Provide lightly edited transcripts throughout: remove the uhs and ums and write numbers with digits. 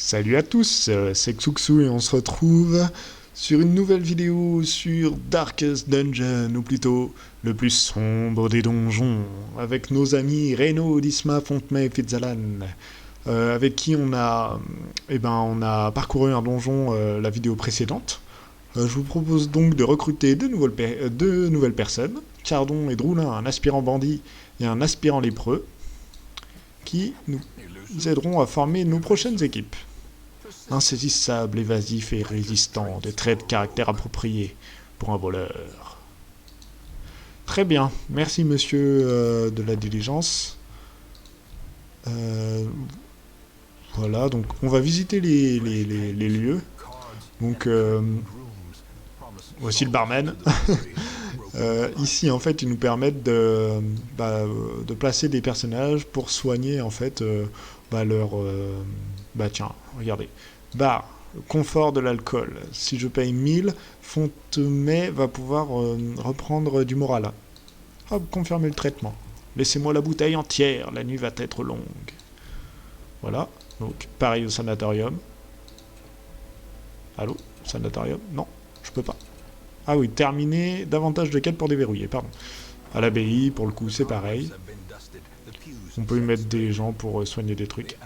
Salut à tous, c'est Xuxu et on se retrouve sur une nouvelle vidéo sur Darkest Dungeon, ou plutôt le plus sombre des donjons, avec nos amis Reno, Disma, Fontenay et Fitzalan, avec qui on a parcouru un donjon la vidéo précédente. Je vous propose donc de recruter deux nouvelles personnes, Chardon et Droulin, un aspirant bandit et un aspirant lépreux, qui nous aideront à former nos prochaines équipes. Insaisissable, évasif et résistant, des traits de caractère appropriés pour un voleur. Très bien, merci monsieur de la diligence. Voilà, donc on va visiter les lieux. Donc voici le barman. Ici en fait ils nous permettent de placer des personnages pour soigner en fait leur... tiens, regardez. Bar, confort de l'alcool. Si je paye 1000, Fontenay va pouvoir reprendre du moral. Hop, confirmer le traitement. Laissez-moi la bouteille entière, la nuit va être longue. Voilà, donc pareil au sanatorium. Allô, sanatorium? Non, je peux pas. Ah oui, terminer, davantage de quêtes pour déverrouiller, pardon. À l'abbaye, pour le coup, c'est pareil. On peut y mettre des gens pour soigner des trucs.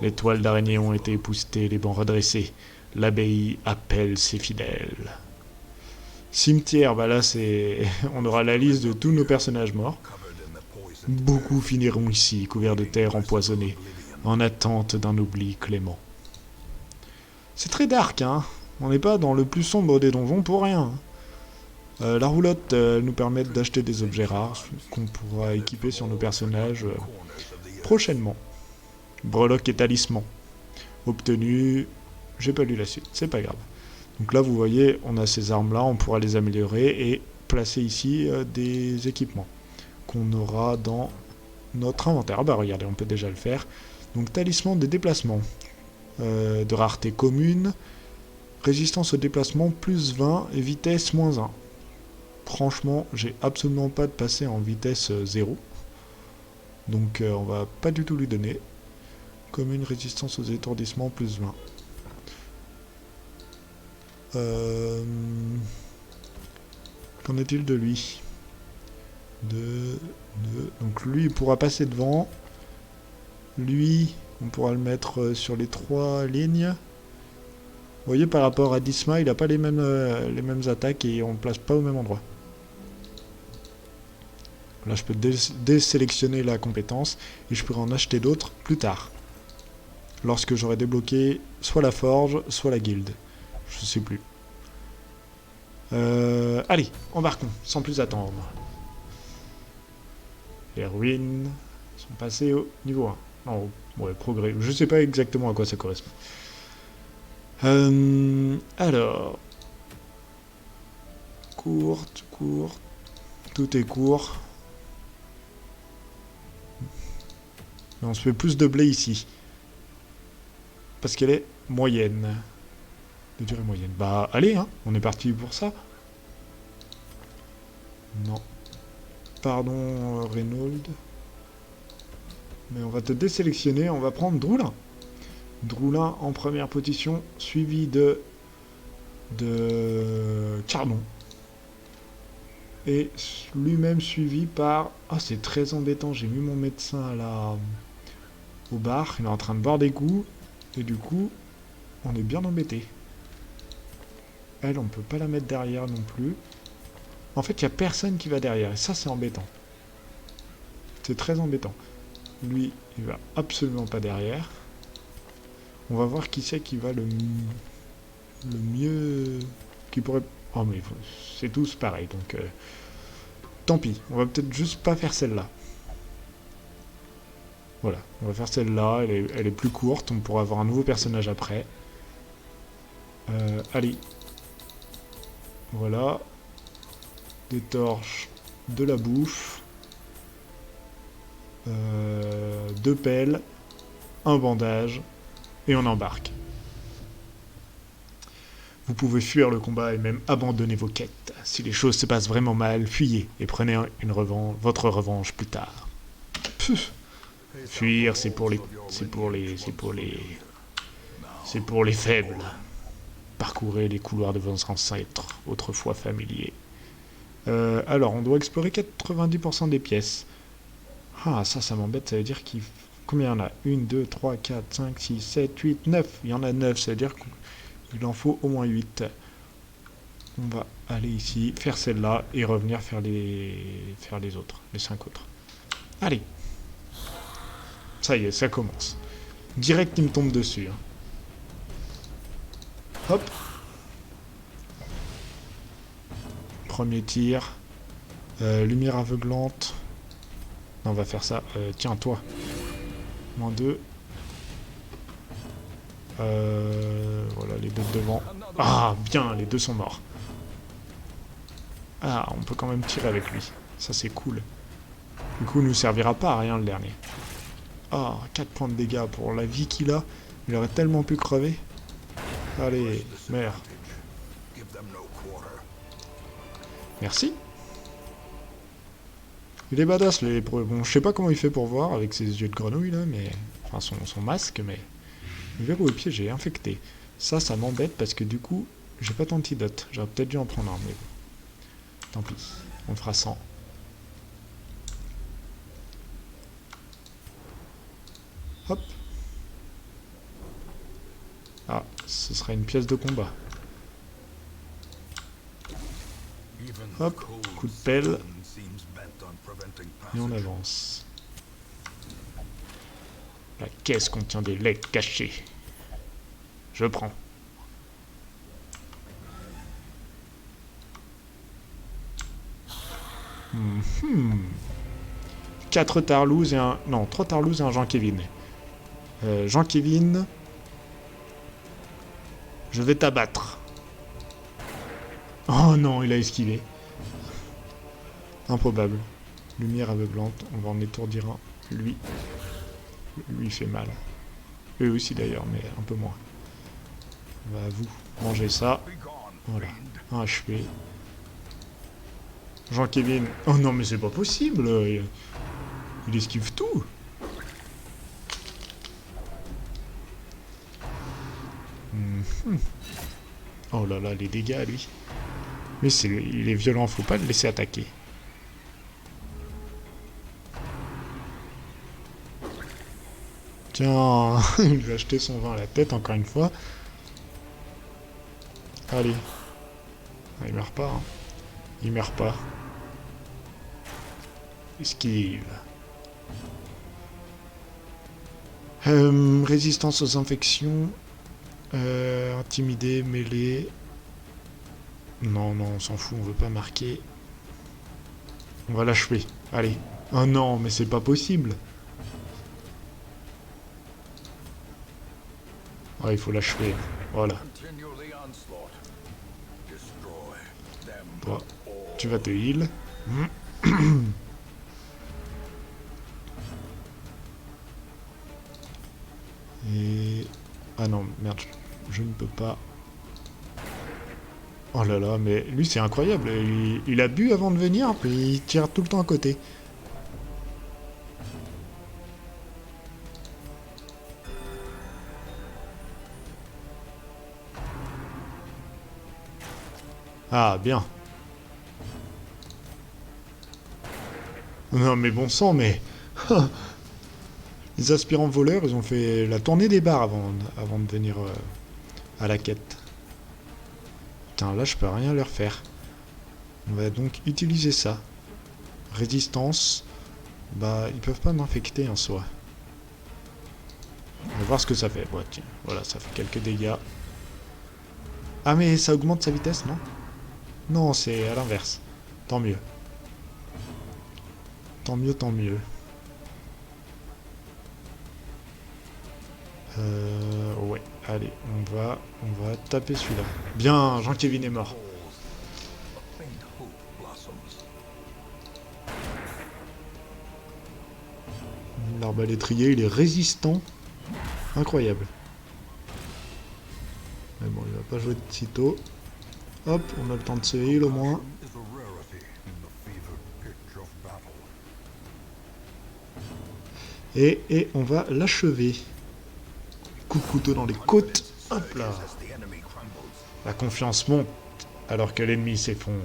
Les toiles d'araignée ont été époustées, les bancs redressés. L'abbaye appelle ses fidèles. Cimetière, bah là c'est... on aura la liste de tous nos personnages morts. Beaucoup finiront ici, couverts de terre empoisonnée, en attente d'un oubli clément. C'est très dark, hein. On n'est pas dans le plus sombre des donjons pour rien. La roulotte nous permet d'acheter des objets rares qu'on pourra équiper sur nos personnages prochainement. Breloque et talisman. Obtenu... J'ai pas lu la suite, c'est pas grave. Donc là, vous voyez, on a ces armes-là, on pourra les améliorer et placer ici des équipements qu'on aura dans notre inventaire. Bah regardez, on peut déjà le faire. Donc talisman des déplacements. De rareté commune. Résistance au déplacement, plus 20 et vitesse, moins 1. Franchement, j'ai absolument pas de passer en vitesse 0. Donc on va pas du tout lui donner. Commune, résistance aux étourdissements, plus 20. Qu'en est-il de lui? Donc lui, il pourra passer devant. Lui, on pourra le mettre sur les 3 lignes. Vous voyez, par rapport à Disma, il n'a pas les mêmes attaques et on ne place pas au même endroit. Là, je peux désélectionner la compétence et je pourrai en acheter d'autres plus tard. Lorsque j'aurai débloqué soit la forge, soit la guilde. Je sais plus. Allez, embarquons, sans plus attendre. Les ruines sont passées au niveau 1. En haut. Ouais, progrès. Je sais pas exactement à quoi ça correspond. Alors. Courte. Tout est court. Mais on se fait plus de blé ici. Parce qu'elle est moyenne. De durée moyenne. Bah, allez, hein, on est parti pour ça. Non. Pardon, Reynolds. Mais on va te désélectionner, on va prendre Droulin. Droulin en première position, suivi de Chardon. Et lui-même suivi par... Ah, c'est très embêtant, j'ai mis mon médecin au bar, il est en train de boire des coups, et du coup, on est bien embêté. Elle, on peut pas la mettre derrière non plus. En fait, il n'y a personne qui va derrière, et ça, c'est embêtant. C'est très embêtant. Lui, il va absolument pas derrière. On va voir qui c'est qui va le mieux... Qui pourrait... Oh, mais c'est tous pareil, donc... Tant pis, on va peut-être juste pas faire celle-là. Voilà, on va faire celle-là, elle est plus courte, on pourra avoir un nouveau personnage après. Allez. Voilà. Des torches, de la bouffe. 2 pelles, un bandage, et on embarque. Vous pouvez fuir le combat et même abandonner vos quêtes. Si les choses se passent vraiment mal, fuyez et prenez votre revanche plus tard. Pff. Fuir, c'est pour les C'est pour les faibles. Parcourez les couloirs de vos ancêtres, autrefois familiers. Alors, on doit explorer 90% des pièces. Ah, ça m'embête, ça veut dire qu'il... Combien il y en a 1, 2, 3, 4, 5, 6, 7, 8, 9. Il y en a 9, ça veut dire qu'il en faut au moins 8. On va aller ici, faire celle-là, et revenir faire les autres, les 5 autres. Allez. Ça y est, ça commence. Direct, il me tombe dessus. Hein. Hop. Premier tir. Lumière aveuglante. Non, on va faire ça. Tiens, toi. -2. Voilà, les deux devant. Ah, bien, les deux sont morts. Ah, on peut quand même tirer avec lui. Ça, c'est cool. Du coup, il nous servira pas à rien, le dernier. Ah, 4 points de dégâts pour la vie qu'il a. Il aurait tellement pu crever. Allez, merde. Merci. Il est badass, les pro. Bon, je sais pas comment il fait pour voir avec ses yeux de grenouille, là, mais... Enfin, son masque, mais... Le verrou piégé, infecté. Ça m'embête parce que du coup, j'ai pas d'antidote. J'aurais peut-être dû en prendre un, mais bon. Tant pis. On fera 100. Hop. Ah, ce sera une pièce de combat. Hop, coup de pelle. Et on avance. La caisse contient des legs cachés. Je prends. Mmh. 4 Tarlouse et un... Non, 3 Tarlouse et un Jean-Kévin. Jean-Kévin... Je vais t'abattre. Oh non, il a esquivé. Improbable. Lumière aveuglante, on va en étourdir un. Lui il fait mal. Eux aussi d'ailleurs, mais un peu moins. On va vous manger ça. Voilà, un HP. Jean-Kévin. Oh non, mais c'est pas possible. Il esquive tout. Oh là là, les dégâts, lui. Mais il est violent, faut pas le laisser attaquer. Tiens, il lui a acheté son vin à la tête, encore une fois. Allez. Ah, il meurt pas, hein. Il meurt pas. Esquive. Résistance aux infections. Intimidé, mêlé. Non, on s'en fout, on veut pas marquer. On va l'achever. Allez. Oh non, mais c'est pas possible. Ah, il faut l'achever. Voilà. Toi, tu vas te heal. Et... Ah non, merde, je ne peux pas... Oh là là, mais lui c'est incroyable, il a bu avant de venir, puis il tire tout le temps à côté. Ah, bien. Non mais bon sang, mais... Les aspirants voleurs, ils ont fait la tournée des bars avant de venir à la quête. Putain, là je peux rien leur faire. On va donc utiliser ça. Résistance. Bah, ils peuvent pas m'infecter en soi. On va voir ce que ça fait. Bon, tiens, voilà, ça fait quelques dégâts. Ah mais ça augmente sa vitesse, non? Non, c'est à l'inverse. Tant mieux. Tant mieux, tant mieux. Ouais, allez, on va taper celui-là. Bien, Jean-Kévin est mort. L'arbalétrier, il est résistant. Incroyable. Mais bon, il va pas jouer de sitôt. Hop, on a le temps de se heal au moins. Et on va l'achever. Coup de couteau dans les côtes. Hop là. La confiance monte alors que l'ennemi s'effondre.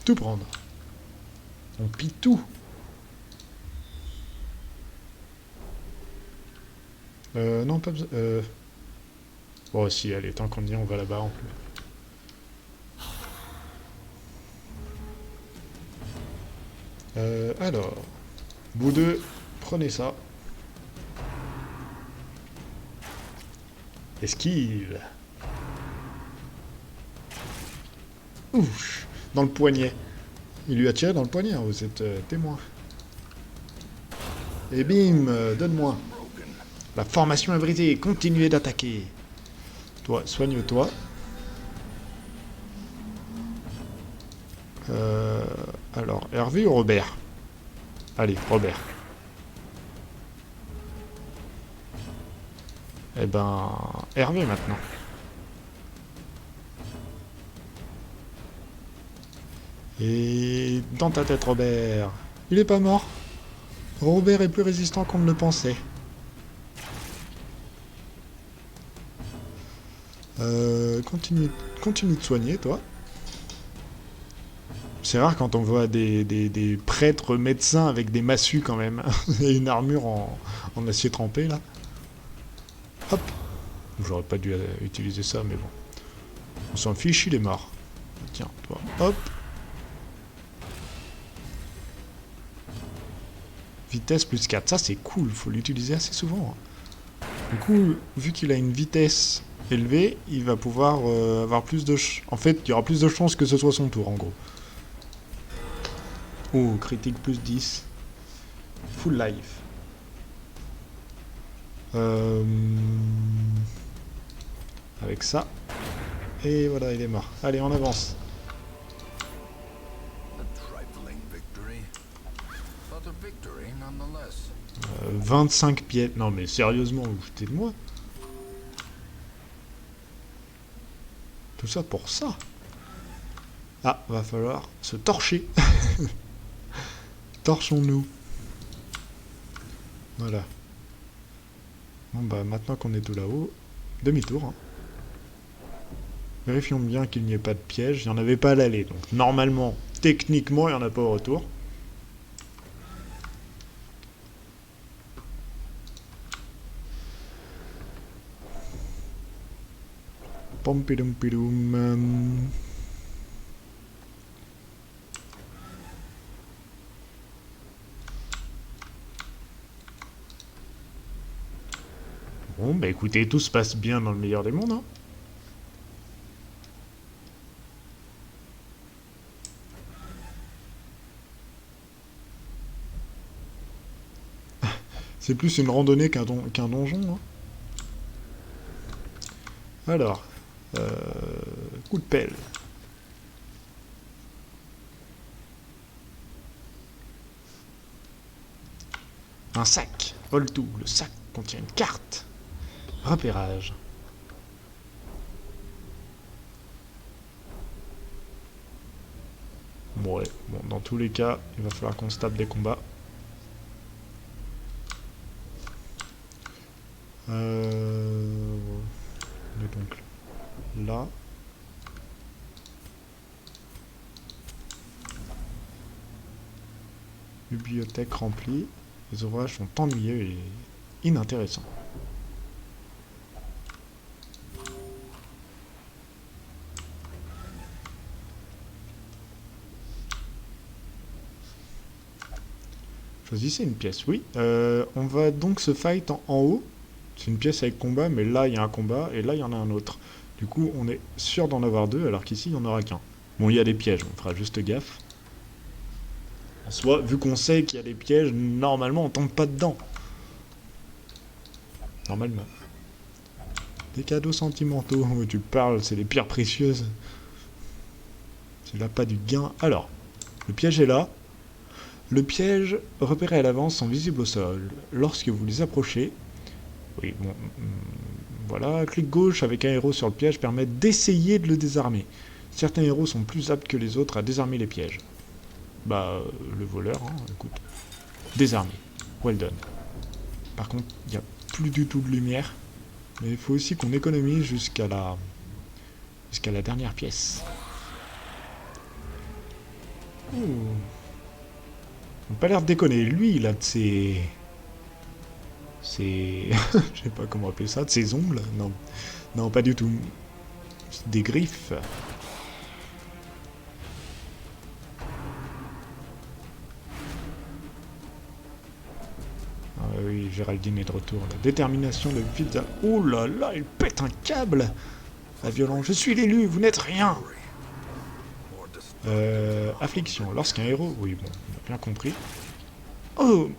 Tout prendre. On pille tout. Non, pas besoin... Bon, si, allez, tant qu'on y est, on va là-bas en plus. Alors, vous deux, prenez ça. Esquive. Ouch, dans le poignet. Il lui a tiré dans le poignet, hein, vous êtes témoin. Et bim, donne-moi. La formation est brisée, continuez d'attaquer. Toi, soigne-toi. Alors, Hervé ou Robert? Allez, Robert. Eh ben, Hervé maintenant. Et dans ta tête, Robert. Il est pas mort. Robert est plus résistant qu'on ne le pensait. Continue de soigner, toi. C'est rare quand on voit des prêtres médecins avec des massues quand même. Et une armure en acier trempé, là. Hop. J'aurais pas dû utiliser ça, mais bon. On s'en fiche, il est mort. Tiens, toi. Hop. Vitesse plus 4. Ça, c'est cool. Faut l'utiliser assez souvent. Du coup, vu qu'il a une vitesse élevée, il va pouvoir avoir plus de... En fait, il y aura plus de chances que ce soit son tour, en gros. Oh, critique plus 10. Full life. Avec ça. Et voilà, il est mort. Allez, on avance. 25 pieds. Non mais sérieusement, vous foutez de moi. Tout ça pour ça. Ah, va falloir se torcher. Torchons-nous. Voilà. Bon bah maintenant qu'on est tout là-haut, demi-tour. Hein. Vérifions bien qu'il n'y ait pas de piège. Il n'y en avait pas à l'aller. Donc normalement, techniquement, il n'y en a pas au retour. Pompidoumpidum. Bon, bah écoutez, tout se passe bien dans le meilleur des mondes. Hein. C'est plus une randonnée qu'un donjon. Hein. Alors, coup de pelle. Un sac. Vole tout. Le sac contient une carte. Repérage. Ouais, bon, dans tous les cas, il va falloir qu'on se tape des combats. On est donc là. Bibliothèque remplie. Les ouvrages sont ennuyeux et inintéressants. Choisissez une pièce, oui. On va donc se fight en haut. C'est une pièce avec combat, mais là, il y a un combat, et là, il y en a un autre. Du coup, on est sûr d'en avoir deux, alors qu'ici, il n'y en aura qu'un. Bon, il y a des pièges, on fera juste gaffe. En soi, vu qu'on sait qu'il y a des pièges, normalement, on tombe pas dedans. Normalement. Des cadeaux sentimentaux, où tu parles, c'est les pierres précieuses. C'est là pas du gain. Alors, le piège est là. Le piège, repérés à l'avance, sont visibles au sol. Lorsque vous les approchez... Oui, bon... Voilà, clic gauche avec un héros sur le piège permet d'essayer de le désarmer. Certains héros sont plus aptes que les autres à désarmer les pièges. Bah, le voleur, hein, écoute. Désarmé. Well done. Par contre, il n'y a plus du tout de lumière. Mais il faut aussi qu'on économise jusqu'à la dernière pièce. Oh. On n'a pas l'air de déconner. Lui, il a de ses... je sais pas comment appeler ça, de ses ongles. Non. Non, pas du tout. Des griffes. Ah oui, Géraldine est de retour. La détermination de Pizza. Oh là là, il pète un câble. La violence. Je suis l'élu, vous n'êtes rien. Affliction. Lorsqu'un héros... Oui, bon, on a bien compris. Oh,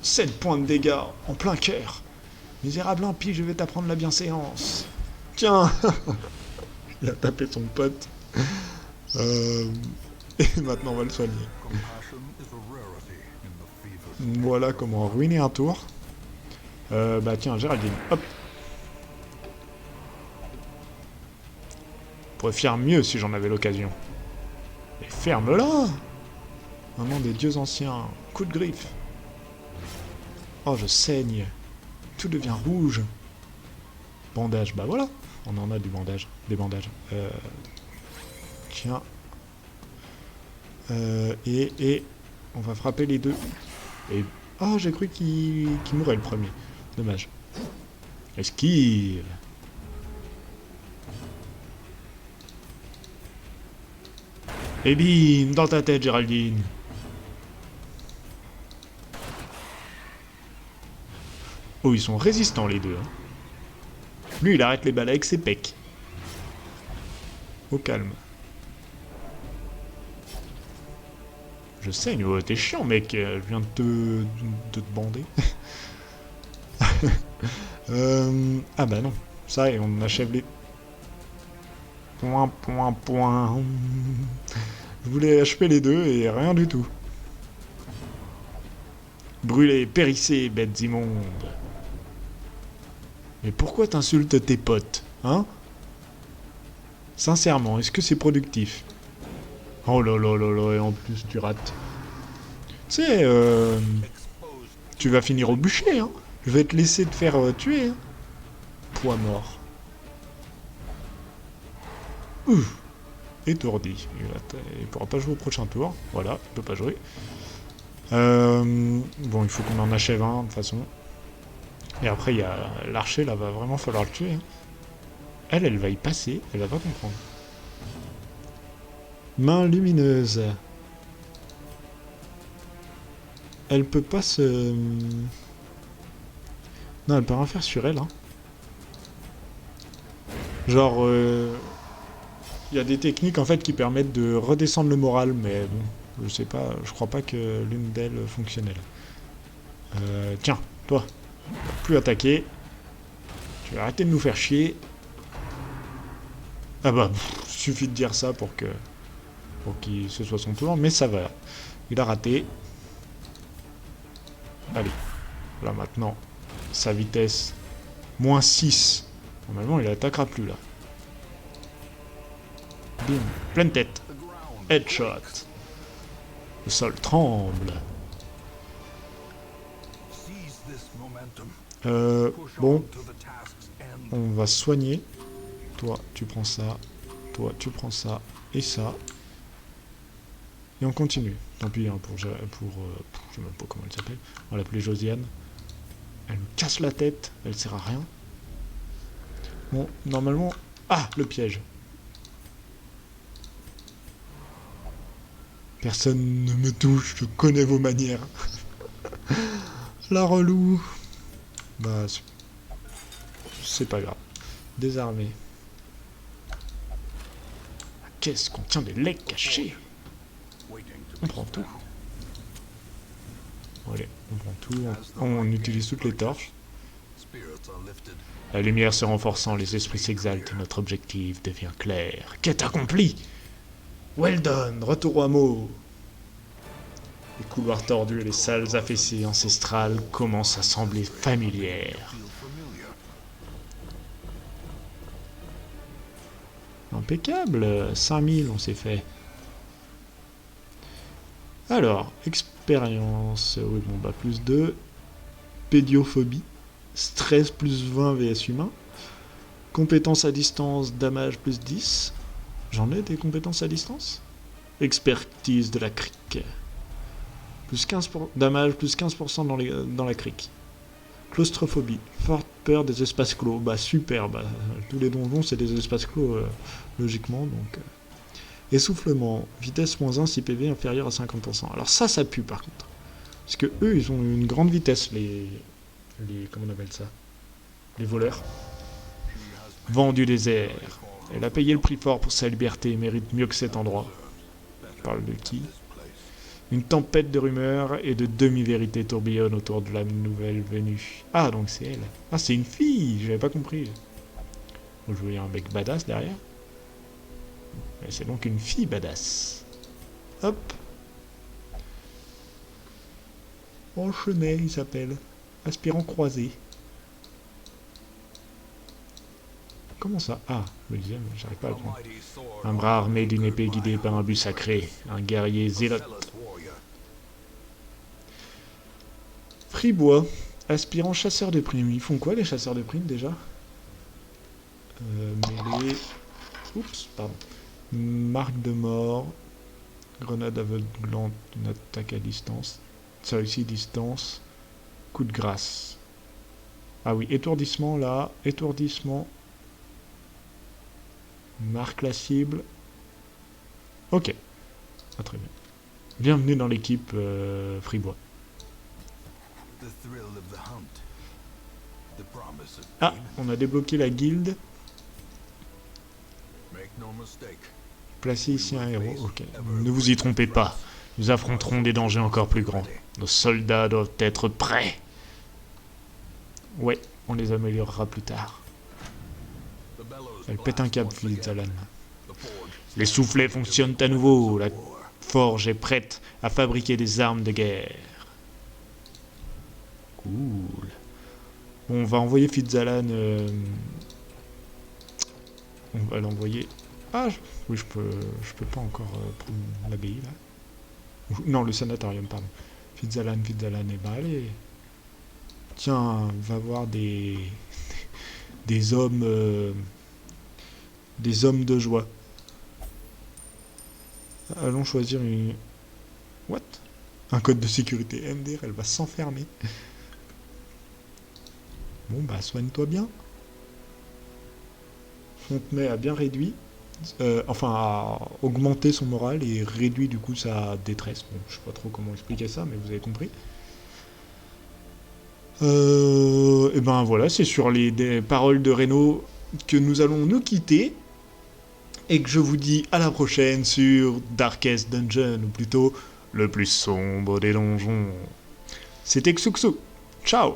7 points de dégâts en plein cœur. Misérable impie, je vais t'apprendre la bienséance. Tiens. Il a tapé son pote. Et maintenant, on va le soigner. Voilà comment ruiner un tour. Bah tiens, Géraldine, hop. Je pourrais faire mieux si j'en avais l'occasion. Et ferme-la. Au nom des dieux anciens, coup de griffe. Oh, je saigne. Tout devient rouge. Bandage, bah voilà. On en a du bandage. Des bandages. Tiens. Et on va frapper les deux. Et... Oh, j'ai cru qu'il mourrait le premier. Dommage. Esquive. Et bim, dans ta tête, Géraldine. Oh, ils sont résistants, les deux. Hein. Lui, il arrête les balles avec ses pecs. Au calme. Je saigne. Oh, t'es chiant, mec. Je viens de te bander. Ah bah non. Ça, et on achève les... Point. Je voulais achever les deux et rien du tout. Brûlez, périssez, bêtes immondes. Mais pourquoi t'insultes tes potes, hein? Sincèrement, est-ce que c'est productif? Oh là là là là, et en plus tu rates. Tu sais, tu vas finir au bûcher, hein? Je vais te laisser te faire tuer, hein? Poids mort. Ouf. Étourdi. Il pourra pas jouer au prochain tour. Voilà, il peut pas jouer. Bon, il faut qu'on en achève un, de toute façon. Et après, il y a l'archer, là, va vraiment falloir le tuer. Hein. Elle va y passer, elle va pas comprendre. Main lumineuse. Elle peut pas se... Non, elle peut rien faire sur elle. Hein. Genre... Il y a des techniques, en fait, qui permettent de redescendre le moral, mais bon, je sais pas, je crois pas que l'une d'elles fonctionnait là. Tiens, toi, plus attaquer. Tu vas arrêter de nous faire chier. Ah bah, suffit de dire ça pour qu'il ce soit son tour, mais ça va. Il a raté. Allez, là maintenant, sa vitesse, moins 6. Normalement, il attaquera plus là. Boum, pleine tête. Headshot. Le sol tremble. Bon. On va soigner. Toi, tu prends ça. Toi, tu prends ça. Et ça. Et on continue. Tant pis, hein, je sais même pas comment elle s'appelle. On va l'appeler Josiane. Elle me casse la tête. Elle sert à rien. Bon, normalement... Ah, le piège. Personne ne me touche, je connais vos manières. La relou. Bah, c'est pas grave. Désarmé. Qu'est-ce qu'on tient des legs cachés? On prend tout. Allez, on prend tout. On utilise toutes les torches. La lumière se renforçant, les esprits s'exaltent, notre objectif devient clair. Quête accomplie! Well done, retour au hameau. Les couloirs tordus et les salles affaissées ancestrales commencent à sembler familières. Impeccable, 5000 on s'est fait. Alors, expérience, oui bon bah plus 2. Pédiophobie, stress plus 20 vs humain. Compétences à distance, damage plus 10. J'en ai des compétences à distance. Expertise de la crique. Plus 15 damage, plus 15% dans la crique. Claustrophobie, forte peur des espaces clos. Bah super, bah, tous les donjons c'est des espaces clos logiquement. Donc, essoufflement, vitesse moins 1 si PV inférieur à 50%. Alors ça pue par contre. Parce que eux ils ont une grande vitesse, les comment on appelle ça? Les voleurs. Vent du désert. Elle a payé le prix fort pour sa liberté et mérite mieux que cet endroit. Je parle de qui? Une tempête de rumeurs et de demi-vérités tourbillonne autour de la nouvelle venue. Ah, donc c'est elle. Ah, c'est une fille, j'avais pas compris. Bon, je voyais un mec badass derrière. Mais c'est donc une fille badass. Hop. Enchenet, il s'appelle. Aspirant croisé. Comment ça? Ah, je me disais, mais j'arrive pas à le prendre. Un bras armé d'une épée guidée par un but sacré. Un guerrier zélote. Fribois, aspirant chasseur de primes. Ils font quoi les chasseurs de primes déjà? Mêlée. Oups, pardon. Marque de mort. Grenade aveuglante, une attaque à distance. Ça aussi distance. Coup de grâce. Ah oui, étourdissement là. Étourdissement. Marque la cible. Ok. Ah, très bien. Bienvenue dans l'équipe Fribois. Ah, on a débloqué la guilde. Placez ici un héros, ok. Ne vous y trompez pas. Nous affronterons des dangers encore plus grands. Nos soldats doivent être prêts. Ouais, on les améliorera plus tard. Elle pète un câble, Fitzalan. Les soufflets fonctionnent à nouveau. La forge est prête à fabriquer des armes de guerre. Cool. Bon, on va envoyer Fitzalan. On va l'envoyer. Ah, oui, je peux pas encore prendre l'abbaye là. Non, le sanatorium, pardon. Fitzalan, et ben allez. Tiens, va voir des hommes. Des hommes de joie. Allons choisir une. What? Un code de sécurité MDR, elle va s'enfermer. Bon, bah, soigne-toi bien. Fontenay a bien réduit. Enfin, a augmenté son moral et réduit du coup sa détresse. Bon, je sais pas trop comment expliquer ça, mais vous avez compris. Et ben voilà, c'est sur des paroles de Reno que nous allons nous quitter. Et que je vous dis à la prochaine sur Darkest Dungeon, ou plutôt le plus sombre des donjons. C'était Xuxu. Ciao!